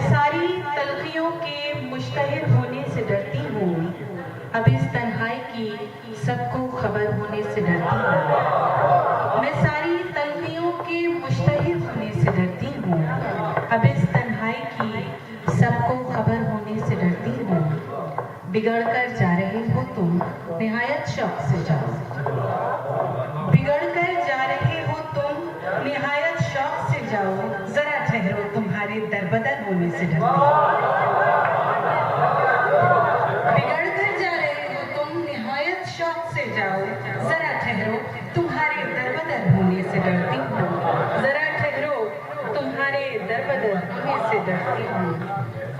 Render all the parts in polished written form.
सारी तलखियों के मुश्तहिद होने से डरती हूँ, अब इस तन्हाई की सबको खबर होने से डरती हूँ। मैं सारी तलखियों के मुश्तहिद होने से डरती हूँ, अब इस तन्हाई की सबको खबर होने से डरती हूँ। बिगड़ कर जा रहे हो तुम निहायत शौक से जाओ, बिगड़ कर जा रहे हो तुम निहायत शौक से जाओ, जरा ठहरो तुम्हारे दरबदर होने से डरती हूँ। बिगड़ कर जा रहे हो तुम निहायत शौक से जाओ, जरा ठहरो तुम्हारे दरबदर होने से डरती हूँ। जरा ठहरो तुम्हारे दरबदर होने से डरती हूँ।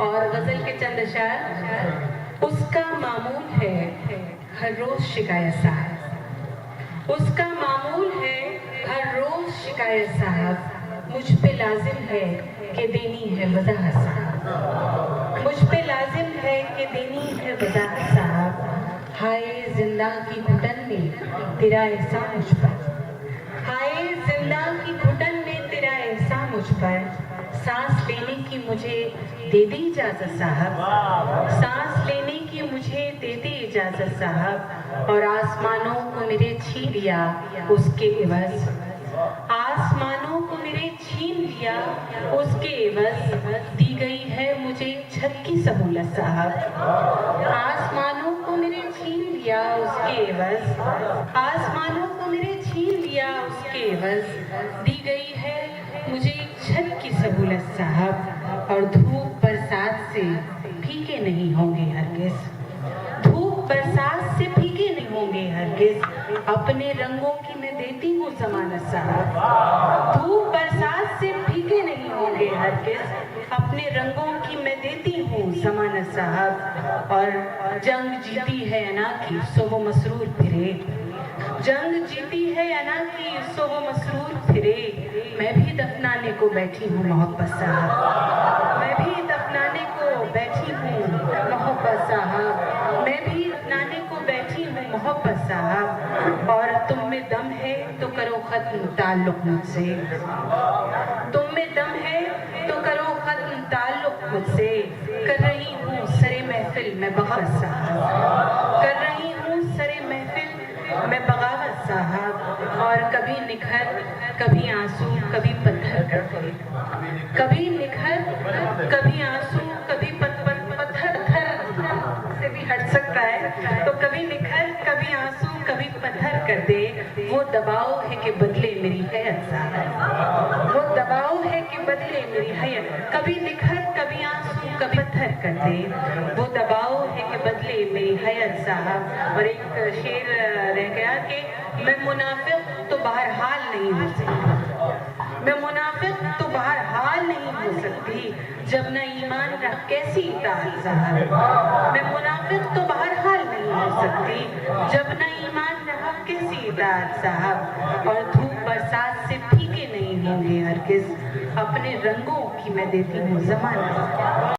और गजल के चंद अशार। उसका मामूल है हर रोज शिकायत साहब, उसका मामूल है हर रोज शिकायत साहब, मुझ पे लाजिम है कि देनी है वजाहत साहब, मुझ पे लाजिम है कि देनी है वजाहत साहब। हाय जिंदा की घुटन में तेरा एहसान मुझ पर, हाय जिंदा की घुटन में तेरा एहसान मुझ पर, सांस लेने की मुझे दे दी इजाजत साहब, सांस लेने की मुझे दे दी इजाजत साहब। और आसमानों को मेरे छीन लिया उसके एवज, आसमानों को मेरे छीन लिया उसके एवज, दी गई है मुझे छत की सहूलत साहब। आसमानों को मेरे छीन लिया उसके एवज, आसमानों को मेरे छीन लिया उसके एवज, दी गई है मुझे छत की सहूलत साहब। और धूप बरसात से फीके नहीं होंगे हरगिज़, धूप बरसात से फीके नहीं होंगे हरगिज़, अपने रंगों की मैं देती हूँ जमानत साहब। धूप बरसात से फीके नहीं होंगे हरगिज़, अपने रंगों की मैं देती हूँ जमानत साहब। और जंग जीती है अना की सो वो मसरूर फिरे, जंग जीती है अना की सो वो मसरूर फिरे, मैं भी दफनाने को बैठी हूँ मोहब्बत साहब, मैं भी दफनाने को बैठी हूँ मोहब्बत साहब, मैं भी दफनाने को बैठी हूँ मोहब्बत साहब। और तुम में दम है तो करो खत्म ताल्लुक मुझसे, तुम में दम है तो करो खत्म ताल्लुक मुझसे, कर रही हूँ सरे महफिल मैं बगावत साहब, कर रही हूँ सरे महफिल मैं बगावत साहब। और कभी निखर कभी आंसू कभी पत्थर करते, कभी निखर कभी आंसू कभी पत्थर से भी हट सकता है, तो कभी निखर कभी आंसू कभी पत्थर कर दे, वो दबाव है कि बदले मेरी हयत साहब, वो दबाव है कि बदले मेरी हयत, कभी निखर कभी आंसू कभी पत्थर कर दे, वो दबाव है कि बदले मेरी हयत साहब। और एक शेर रह गया कि मैं मुनाफिक तो बहरहाल नहीं हो सकती, मैं मुनाफिक तो बहरहाल नहीं हो सकती, जब न ईमान रख कैसी इताअत साहब, मैं मुनाफिक तो बहरहाल नहीं हो सकती, जब न ईमान रहा कैसी इताअत साहब। और धूप बरसात से फीके नहीं होंगे हरगिज़, अपने रंगों की मैं देती हूँ ज़मानत।